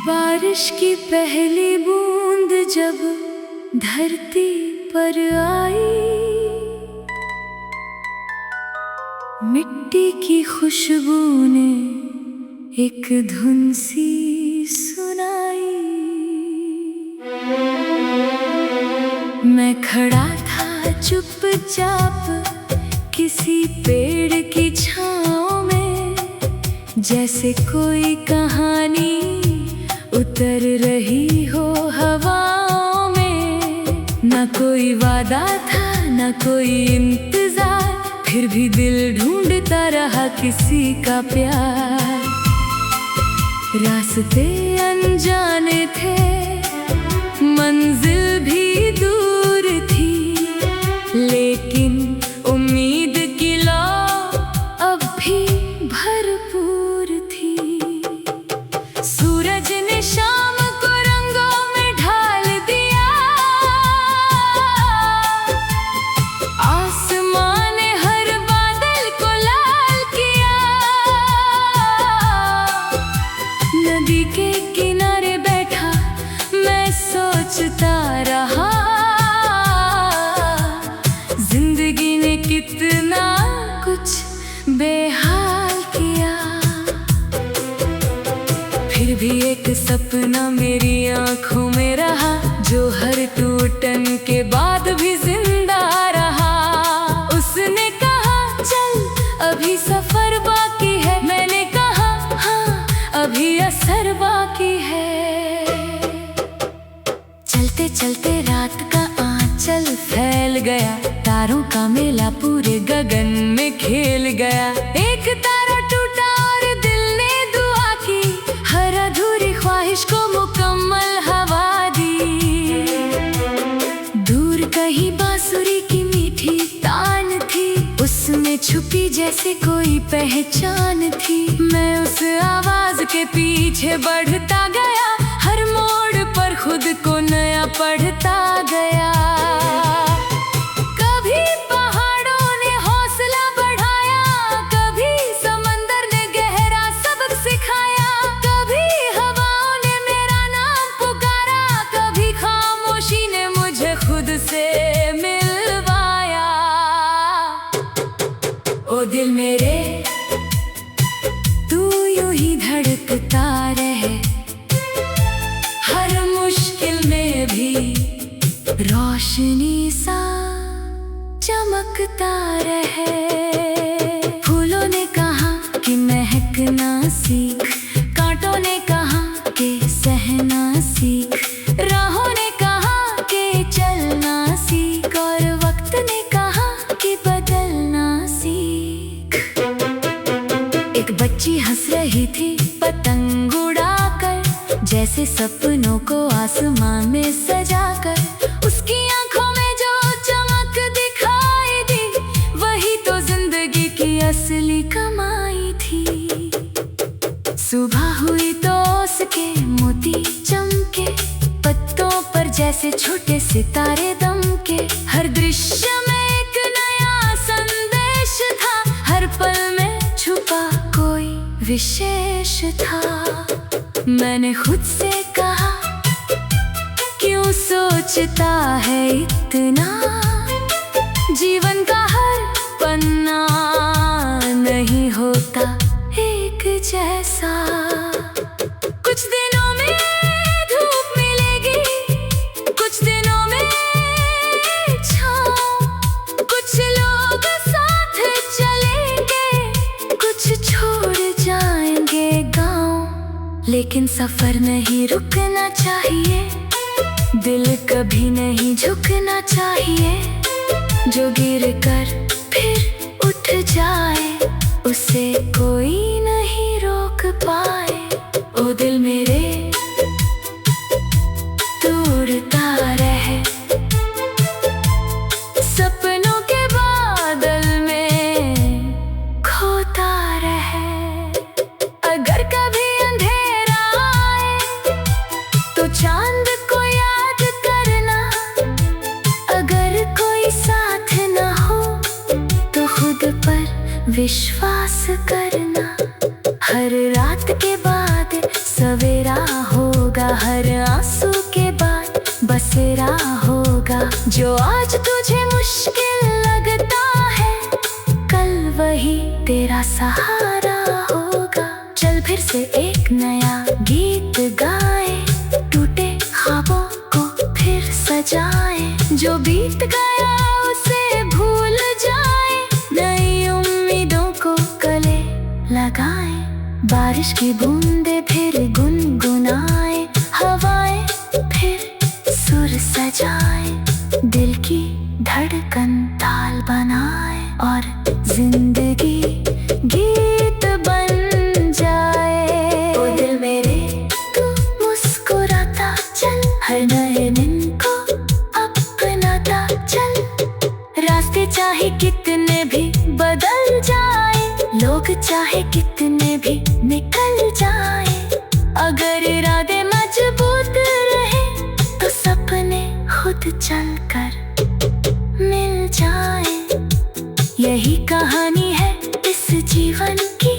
बारिश की पहली बूंद जब धरती पर आई, मिट्टी की खुशबू ने एक धुन सी सुनाई। मैं खड़ा था चुपचाप किसी पेड़ की छाँव में, जैसे कोई कहानी उतर रही हो हवाओं में। ना कोई वादा था ना कोई इंतजार, फिर भी दिल ढूंढता रहा किसी का प्यार। रास्ते अनजाने थे, मंजिल भी दूर थी, लेकिन उम्मीद की लौ अब भी भरपूर थी। सूरज ने शाम को रंगों में ढाल दिया, आसमां ने हर बादल को लाल किया। नदी के किनारे बैठा मैं सोचता रहा, जिंदगी ने कितना कुछ बेहाल किया। फिर भी एक सपना मेरी आंखों में रहा, जो हर टूटन के बाद भी जिंदा रहा। उसने कहा चल अभी सफर बाकी है, मैंने कहा हाँ अभी असर बाकी है। चलते चलते रात का आंचल फैल गया, तारों का मेला पूरे गगन में खेल गया। एक तारा टूटा और दिल ने दुआ की, हर अधूरी ख्वाहिश को मुकम्मल हवा दी। दूर कहीं बांसुरी की मीठी तान थी, उसमें छुपी जैसे कोई पहचान थी। मैं उस आवाज के पीछे बढ़ता गया, हर मोड़ पर खुद को नया पढ़ता गया। कभी पहाड़ों ने हौसला बढ़ाया, कभी समंदर ने गहरा सबक सिखाया। कभी हवाओं ने मेरा नाम पुकारा, कभी खामोशी ने मुझे खुद से मिलवाया। ओ दिल मेरे तू यूं ही धड़कता रहे, हर मुश्किल में भी रोशनी सा चमकता रहे। फूलों ने कहा कि महकना सीख, कांटों ने कहा कि सहना सीख, राहों ने कहा कि चलना सीख, और वक्त ने कहा कि बदलना सीख। एक बच्ची हंस रही थी पतंग उड़ाकर, जैसे सपनों को आसमां में सजाकर। उसकी आंखों में जो चमक दिखाई दी, वही तो जिंदगी की असली कमाई थी। सुबह हुई तो उसके मोती चमके, पत्तों पर जैसे छोटे सितारे दमके। हर दृश्य में एक नया संदेश था, हर पल में छुपा कोई विशेष था। मैंने खुद से कहा क्यों सोचता है इतना, जीवन का हर पन्ना नहीं होता एक जैसा। कुछ दिनों में धूप मिलेगी, कुछ दिनों में छाँव, कुछ लोग साथ चलेंगे, कुछ छोड़ जाएंगे गाँव। लेकिन सफर नहीं रुकना चाहिए, दिल कभी नहीं झुकना चाहिए। जो गिर कर फिर उठ जाए, उसे कोई नहीं रोक पाए। ओ दिल मेरे तू उड़ता रहे, सपनों के बादल में खोता रहे। अगर कभी अंधेरा आए तो चांद को याद करना, अगर कोई साथ न विश्वास करना, हर रात के बाद सवेरा होगा, हर आंसू के बाद बसेरा होगा। जो आज तुझे मुश्किल लगता है, कल वही तेरा सहारा होगा। चल फिर से एक नया गीत गाए, टूटे ख्वाबों को फिर सजाए। जो बीत गया उसे भूल जाए, नई उम्मीदों को गले लगाए। बारिश की बूंदे फिर गुनगुनाए, हवाएं फिर सुर सजाए। दिल की धड़कन ताल बनाए और जिंदगी गीत बन जाए। ओ दिल मेरे तू मुस्कुराता चल, हर नए दिन को अपनाता चल। रास्ते चाहे कितने भी बदल जाए, लोग चाहे कितने भी निकल जाए, अगर इरादे मजबूत रहे तो सपने खुद चलकर मिल जाए। यही कहानी है इस जीवन की,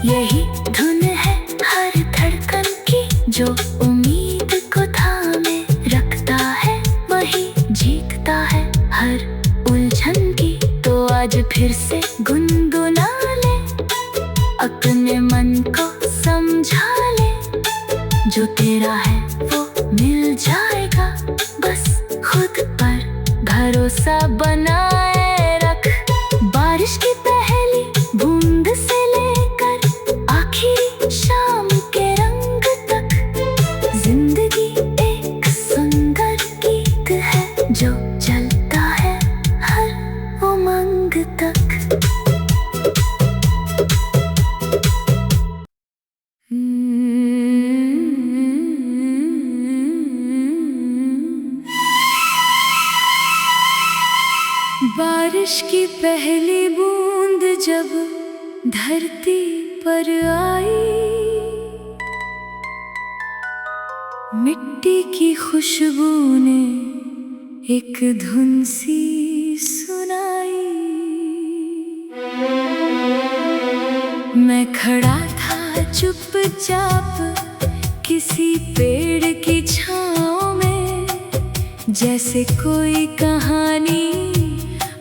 यही धुन है हर धड़कन की। जो उम्मीद को थामे रखता है, वही जीतता है हर उलझन की। तो आज फिर से गुनगुना ले, अपने मन को समझा ले। जो तेरा है वो मिल जाएगा, बस खुद पर भरोसा बनाए रख। बारिश की पहली बूंद से लेकर आखिरी शाम के रंग तक, जिंदगी एक सुंदर गीत है जो चलता है हर उमंग तक। बारिश की पहली बूंद जब धरती पर आई, मिट्टी की खुशबू ने एक धुन सी सुनाई। मैं खड़ा था चुपचाप किसी पेड़ की छाँव में, जैसे कोई कहानी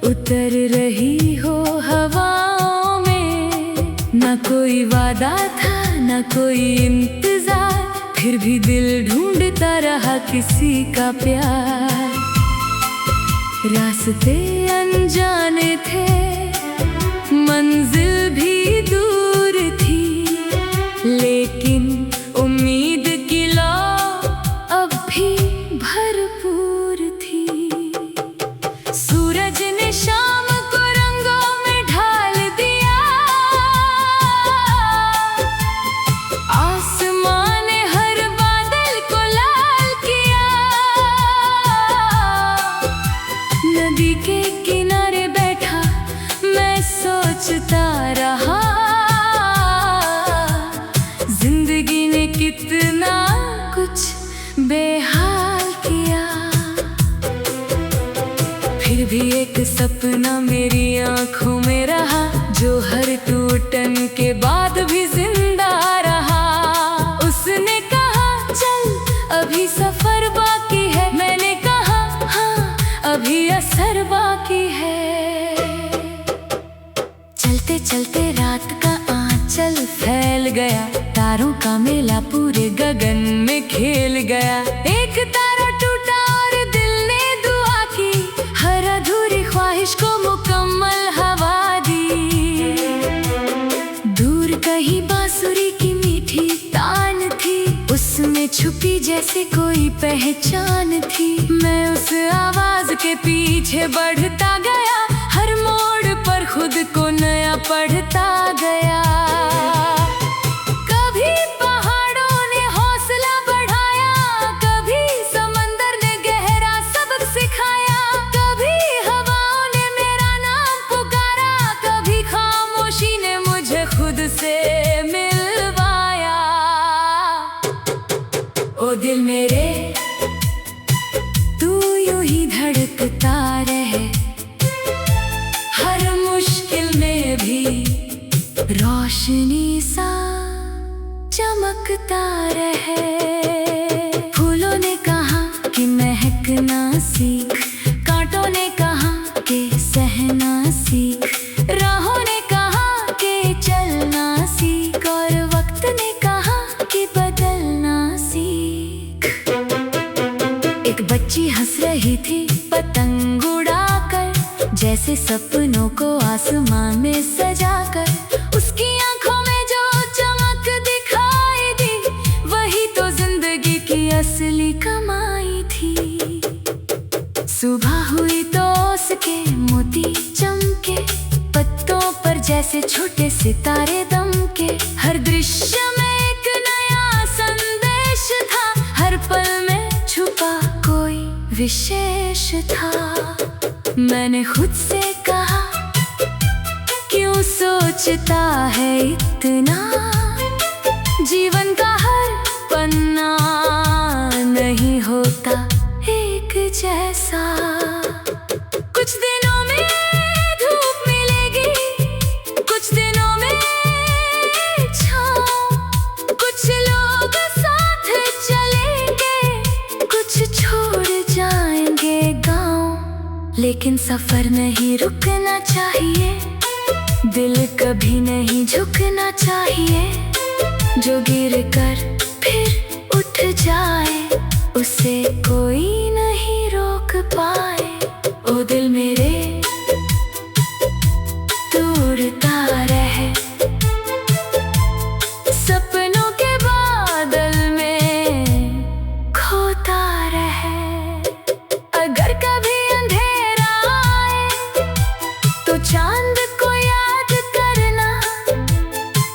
उतर रही हो हवाओं में। ना कोई वादा था ना कोई इंतजार, फिर भी दिल ढूंढता रहा किसी का प्यार। रास्ते अनजाने थे, मंजिल भी दूर थी, लेकिन उम्मीद की लौ अब भी भरपूर थी। सूरज ने शाम को रंगों में ढाल दिया, आसमां ने हर बादल को लाल किया। नदी के किनारे बैठा मैं सोचता रहा, जिंदगी ने कितना कुछ बेहाल किया। फिर भी एक सपना मेरी आंखों में रहा, जो हर टूटन के बाद भी जिंदा रहा। उसने कहा चल अभी सफर बाकी है, मैंने कहा हाँ अभी असर बाकी है। चलते चलते रात का आंचल फैल गया, तारों का मेला पूरे गगन में खेल गया। एक तारा टूटा और दिल ने दुआ की, हर अधूरी ख्वाहिश को मुकम्मल हवा दी। दूर कहीं बांसुरी की मीठी तान थी, उसमें छुपी जैसे कोई पहचान थी। मैं उस आवाज के पीछे बढ़ता गया, हर मोड़ पर खुद को नया पढ़ता गया। कभी पहाड़ों ने हौसला बढ़ाया, कभी समंदर ने गहरा सबक सिखाया, कभी हवाओं ने मेरा नाम पुकारा, कभी खामोशी ने मुझे खुद से मिलवाया। ओ दिल मेरे तू यूं ही धड़कता रहे, हर मुश्किल में भी रोशनी सा चमकता रहे। फूलों ने कहा कि महकना सीख, कांटों ने कहा कि सहना सीख, राहों ने कहा कि चलना सीख, और वक्त ने कहा कि बदलना सीख। एक बच्ची हंस रही थी पतंग उड़ाकर, जैसे सपनों को आसमान में सजाकर। उसकी आंखों में जो चमक दिखाई दी, वही तो जिंदगी की असली कमाई थी। सुबह हुई तो उसके मोती चमके, पत्तों पर जैसे छोटे सितारे दमके। हर दृश्य में एक नया संदेश था, हर पल में छुपा कोई विशेष था। मैंने खुद से कहा, क्यों सोचता है इतना, जीवन का हर पन्ना नहीं होता एक जैसा। कुछ दिनों में धूप मिलेगी, कुछ दिनों में छाँव, कुछ लोग साथ चलेंगे, कुछ छोड़ जाएंगे गाँव। लेकिन सफर नहीं रुकना चाहिए, दिल कभी नहीं झुकना चाहिए। जो गिर कर फिर उठ जाए, उसे कोई नहीं रोक पाए। ओ दिल मेरे तू उड़ता रहे, सपनों के बादल में खोता रहे। अगर कभी अंधेरा आए तो चांद को याद करना,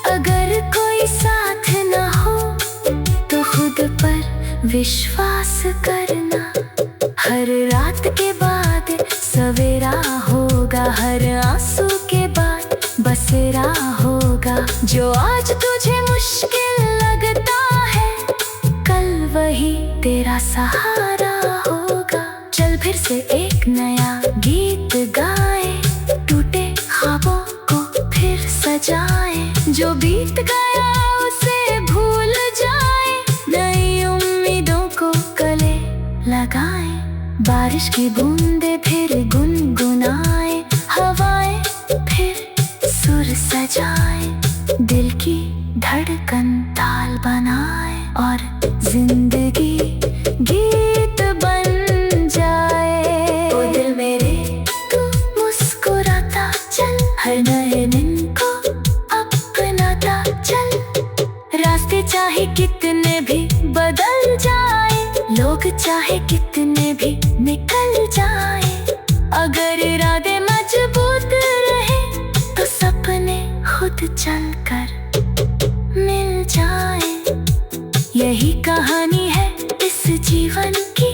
अगर कोई साथ न हो तो खुद पर विश्वास करना। हर रात के बाद सवेरा होगा, हर आंसू के बाद बसेरा होगा। जो आज तुझे मुश्किल लगता है, कल वही तेरा सहारा होगा। चल फिर से एक नया गीत गाए, टूटे ख्वाबों को फिर सजाए। जो बीत गया उसे भूल जाए, नई उम्मीदों को गले लगाए। बारिश की बूंदे फिर गुनगुनाए, हवाएं फिर सुर सजाए। दिल की धड़कन ताल बनाए, और जिंदगी गीत बन जाए। ओ दिल मेरे तू मुस्कुराता चल, हर नए दिन को अपनाता चल। रास्ते चाहे कितने भी बदल जाए, लोग चाहे कितने भी निकल जाए, अगर इरादे मजबूत रहे तो सपने खुद चलकर मिल जाए। यही कहानी है इस जीवन की,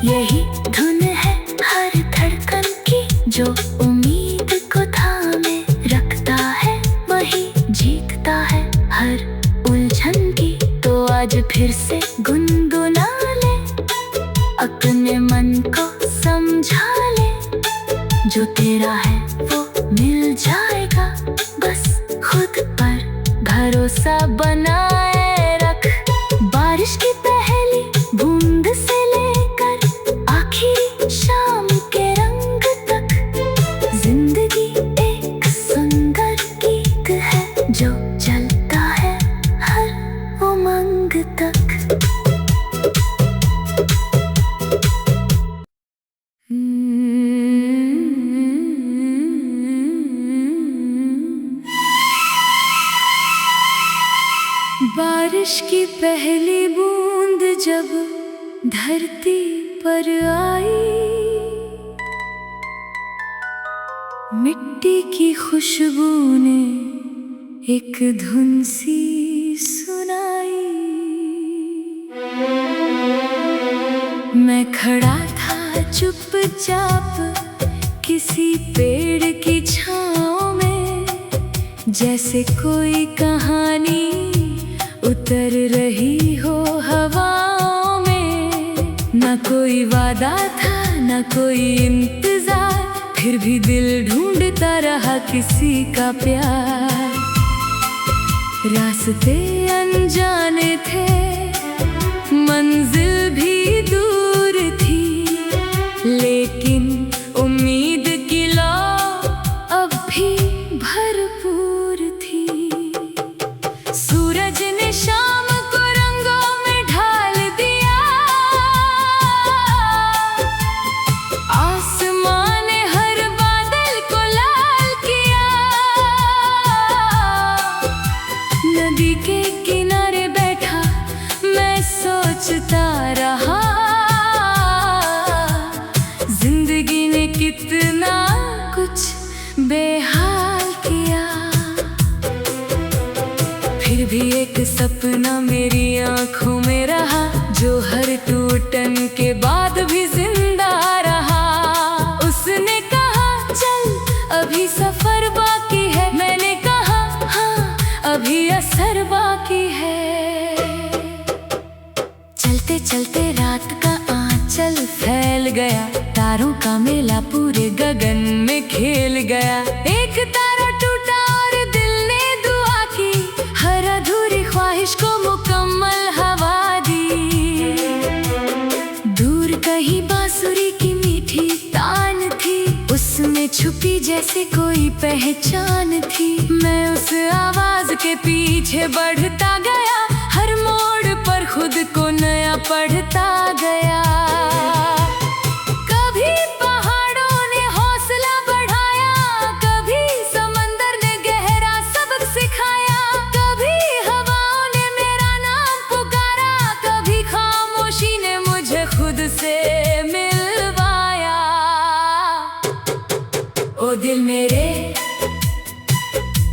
यही धुन है हर धड़कन की। जो उम्मीद को थामे रखता है, वही जीतता है हर उलझन की। तो आज फिर से गुनगुना ले, अपने मन को समझा ले। जो तेरा है वो मिल जाएगा, बस खुद पर भरोसा बनाए रख। बारिश की पहली बूंद से लेकर आखिरी शाम के रंग तक, जिंदगी एक सुंदर गीत है जो चलता है हर उमंग तक। बारिश की पहली बूंद जब धरती पर आई, मिट्टी की खुशबू ने एक धुन सी सुनाई। मैं खड़ा था चुपचाप किसी पेड़ की छाँव में, जैसे कोई कहानी उतर रही हो हवाओं में। ना कोई वादा था ना कोई इंतजार, फिर भी दिल ढूंढता रहा किसी का प्यार। रास्ते अनजाने थे, मंजिल भी दूर थी, लेकिन उम्मीद की लौ अब भी भरपूर थी। सूरज ने शाम को रंगों में ढाल दिया, आसमां ने हर बादल को लाल किया। नदी के किनारे बैठा मैं सोचता रहा, जिंदगी ने कितना कुछ बेहाल किया। फिर भी एक सपना मेरी आंखों में रहा, जो हर टूटन के बाद भी जिंदा रहा। उसने कहा चल अभी सफर बाकी है, मैंने कहा हाँ अभी असर बाकी है। चलते चलते रात का आंचल फैल गया, तारों का मेला पूरे गगन में खेल गया। एक तारा टूटा और दिल ने दुआ की, हर अधूरी ख्वाहिश को मुकम्मल हवा दी। दूर कहीं बांसुरी की मीठी तान थी, उसमें छुपी जैसे कोई पहचान थी। मैं उस आवाज के पीछे बढ़ता गया, हर मोड़ पर खुद को नया पढ़ता गया। कभी पहाड़ों ने हौसला बढ़ाया, कभी समंदर ने गहरा सबक सिखाया, कभी हवाओं ने मेरा नाम पुकारा, कभी खामोशी ने मुझे खुद से मिलवाया। ओ दिल मेरे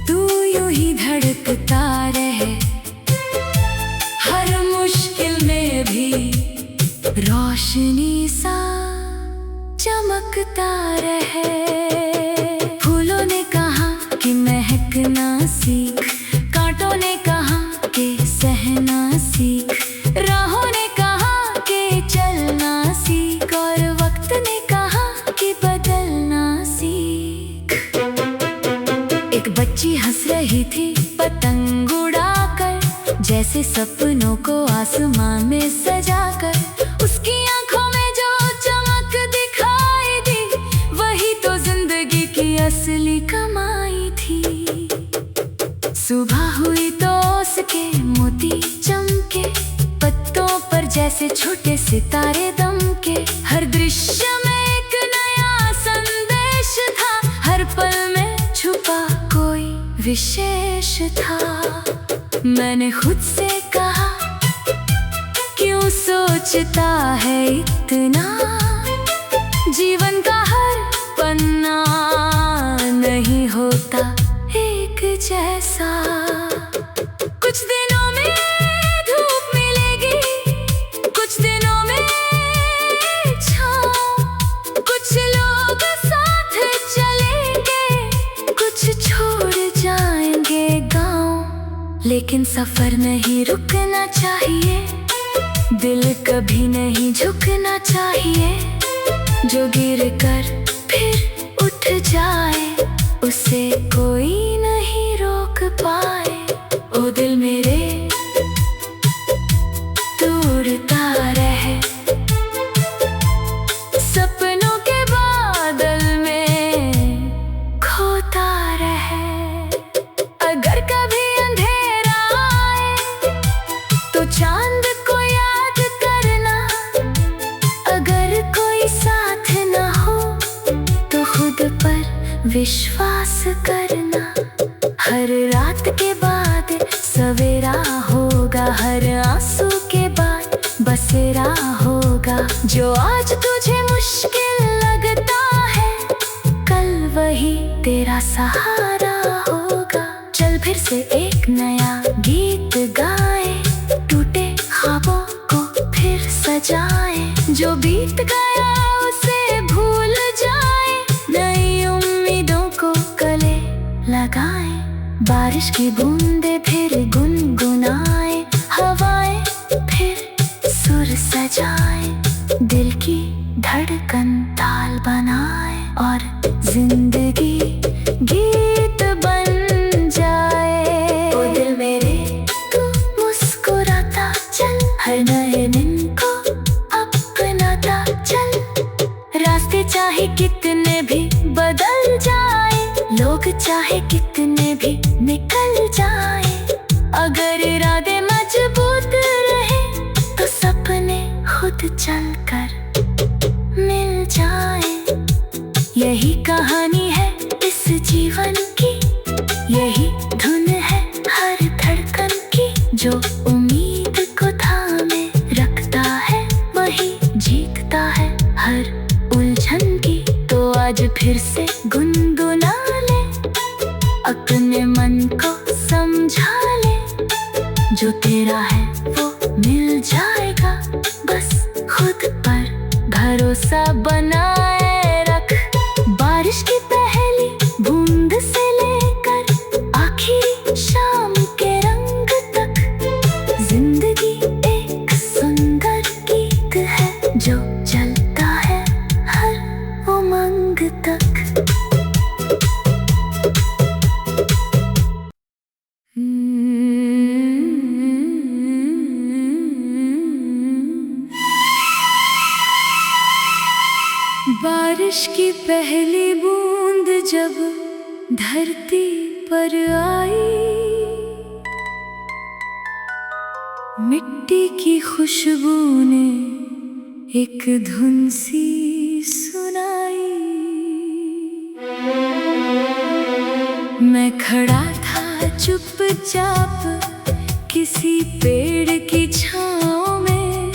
तू यूं ही धड़कता रहे, हर मुश्किल में भी रोशनी सा चमकता रहे। फूलों ने कहा कि महकना सीख, कांटों ने कहा कि सहना सीख, राहों ने कहा कि चलना सीख, और वक्त ने कहा कि बदलना सीख। एक बच्ची हंस रही थी पतंग उड़ाकर, जैसे सपनों को आसमां में सजाकर। उसकी आंखों में जो चमक दिखाई दी, वही तो जिंदगी की असली कमाई थी। सुबह हुई तो उसके मोती चमके, पत्तों पर जैसे छोटे सितारे दमके। हर दृश्य में एक नया संदेश था, हर पल में छुपा कोई विशेष था। मैंने खुद से कहा क्यों सोचता है इतना, जीवन का हर पन्ना नहीं होता एक जैसा। कुछ दिनों में धूप मिलेगी, कुछ दिनों में छाँव, कुछ लोग साथ चलेंगे, कुछ छोड़ जाएंगे गाँव। लेकिन सफर नहीं रुकना चाहिए, दिल कभी नहीं झुकना चाहिए। जो गिर कर फिर उठ जाए, उसे कोई नहीं रोक पाए। ओ दिल मेरे तू उड़ता रहे, सपनों के बादल में खोता रहे। अगर कभी अंधेरा आए तो चांद को याद करना, अगर कोई साथ न हो तो खुद पर विश्वास करना। हर रात के बाद सवेरा होगा, हर आंसू के बाद बसेरा होगा। जो आज तुझे मुश्किल लगता है, कल वही तेरा सहारा होगा। चल फिर से एक नया गीत गाए, टूटे ख्वाबों को फिर सजाए। जो बीत गया उसे भूल जाए, नई उम्मीदों को गले लगाए। बारिश की बूंदे फिर गुनगुनाए, हवाएं फिर सुर सजाए। दिल की धड़कन ताल बनाए, और जिंदगी गीत बन जाए। ओ दिल मेरे वक्त चाहे कितने भी निकल जाए, अगर इरादे मजबूत रहे तो सपने खुद चलकर मिल जाए। यही कहानी है इस जीवन की, यही धुन है हर धड़कन की। जो उम्मीद को थामे रखता है वही जीतता है हर उलझन की। तो आज फिर से गुनगुना ले, अपने मन को समझा ले, जो तेरा है वो मिल जाएगा। बस खुद पर भरोसा बनाए रख। बारिश की पहली बूंद से लेकर आखिरी शाम के रंग तक, जिंदगी एक सुंदर गीत है जो चलता है हर उमंग तक। बारिश की पहली बूंद जब धरती पर आई, मिट्टी की खुशबू ने एक धुन सी सुनाई। मैं खड़ा था चुपचाप किसी पेड़ की छाँव में,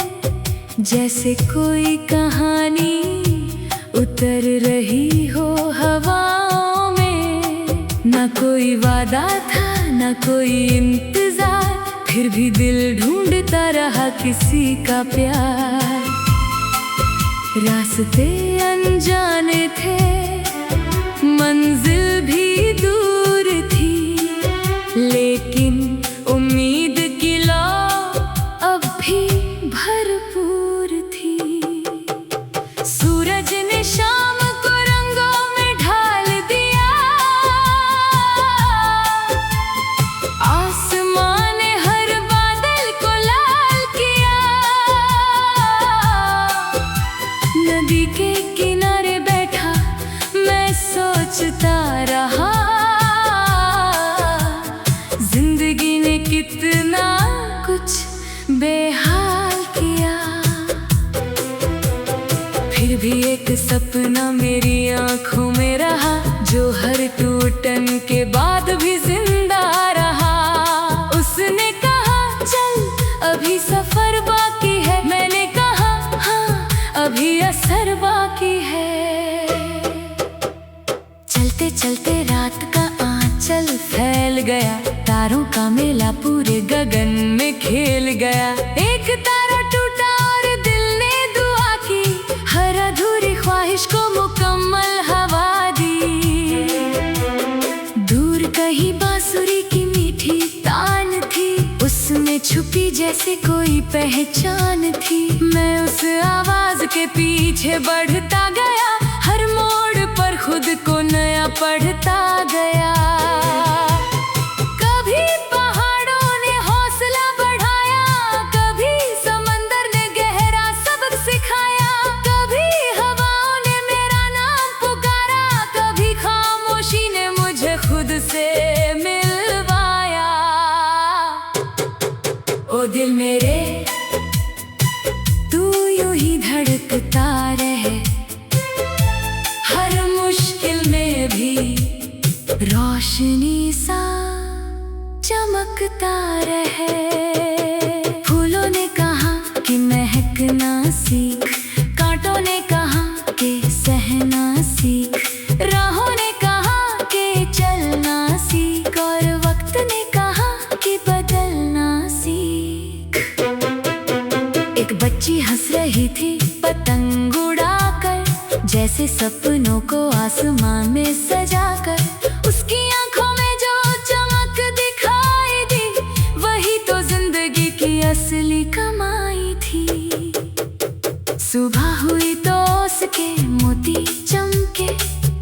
जैसे कोई कहानी उतर रही हो हवाओं में। ना कोई वादा था ना कोई इंतजार, फिर भी दिल ढूंढता रहा किसी का प्यार। रास्ते अनजाने थे, मंजिल भी दूर थी, लेकिन उम्मीद की लौ अब भी भरपूर थी। सूरज ने शाम को रंगों में ढाल दिया, आसमां ने हर बादल को लाल किया। नदी के किनारे बैठा मैं सोचता रहा, जिंदगी ने कितना कुछ बेहाल किया। फिर भी एक सपना मेरी आंखों में रहा, जो हर टूटन के बाद भी जिंदा रहा। उसने कहा चल अभी सफर बाकी है, मैंने कहा हाँ अभी असर बाकी है। चलते चलते रात का आंचल फैल गया, तारों का मेला पूरे गगन में खेल गया। एक तारा टूटा और दिल ने दुआ की, हर अधूरी ख्वाहिश को मुकम्मल हवा दी। दूर कहीं बांसुरी की मीठी तान थी, उसमें छुपी जैसे कोई पहचान थी। मैं उस आवाज के पीछे बढ़ता गया, हर मोड़ पर खुद को नया पढ़ता गया। कभी पहाड़ों ने हौसला बढ़ाया, कभी समंदर ने गहरा सबक सिखाया, कभी हवाओं ने मेरा नाम पुकारा, कभी खामोशी ने मुझे खुद से मिलवाया। ओ दिल मेरे तू यूं ही धड़कता रहे, हर मुश्किल में भी रोशनी सा चमकता रहे। फूलों ने कहा कि महकना सीख, कांटों ने कहा कि सहना सीख, राहों ने कहा कि चलना सीख, और वक्त ने कहा कि बदलना सीख। एक बच्ची हंस रही थी पतंग उड़ाकर, जैसे सपनों को आसमां में सजाकर। उसकी आंखों में जो चमक दिखाई दी, वही तो जिंदगी की असली कमाई थी। सुबह हुई तो उसके मोती चमके,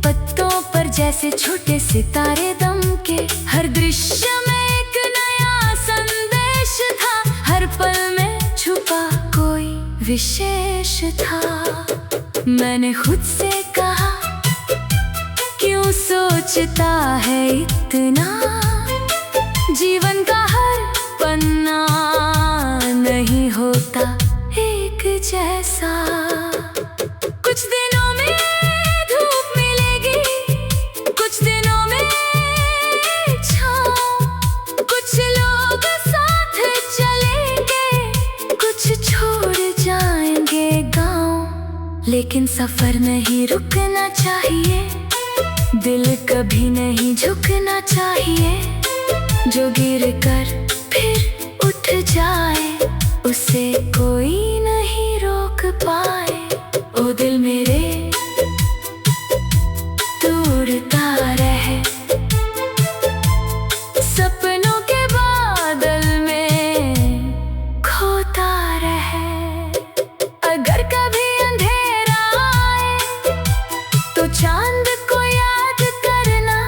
पत्तों पर जैसे छोटे सितारे दमके। हर दृश्य में एक नया संदेश था, हर पल में छुपा कोई विशेष था। मैंने खुद से कहा क्यों सोच सोचता है इतना, जीवन का हर पन्ना नहीं होता एक जैसा। कुछ दिनों में धूप मिलेगी, कुछ दिनों में छाँव, कुछ लोग साथ चलेंगे, कुछ छोड़ जाएंगे गाँव। लेकिन सफर नहीं रुकना चाहिए, दिल कभी नहीं झुकना चाहिए। जो गिर कर फिर उठ जाए, उसे कोई नहीं रोक पाए। ओ दिल मेरे तू उड़ता रहे, सपनों के बादल में खोता रहे। अगर कभी अंधेरा आए तो चांद को याद करना,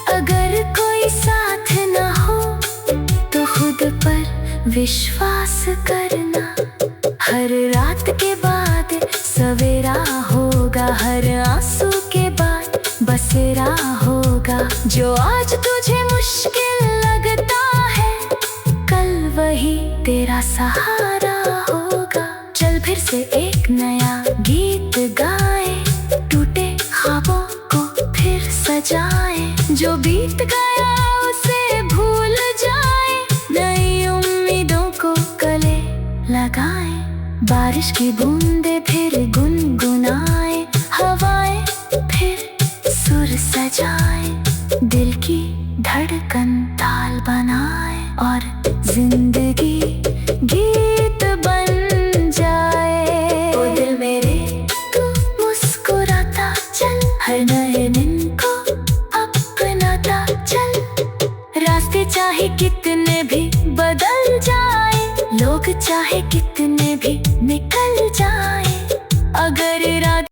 अगर कोई साथ न हो तो खुद पर विश्वास करना। हर रात के बाद सवेरा होगा, हर आंसू के बाद बसेरा होगा। जो आज तुझे मुश्किल लगता है, कल वही तेरा सहारा होगा। चल फिर से एक नया गीत गाए, टूटे ख्वाबों को फिर सजाए। जो बीत गया उसे भूल जाए, नई उम्मीदों को गले लगाए। बारिश की बूंदे फिर गुनगुनाए, हवाएं फिर सुर सजाए। दिल की धड़कन ताल बनाए और जिंदगी गीत बन जाए। ओ दिल मेरे तू मुस्कुराता चल, हर नए दिन को अपनाता चल। रास्ते चाहे कितने भी बदल जाए, लोग चाहे कितने भी निकल जाए, अगर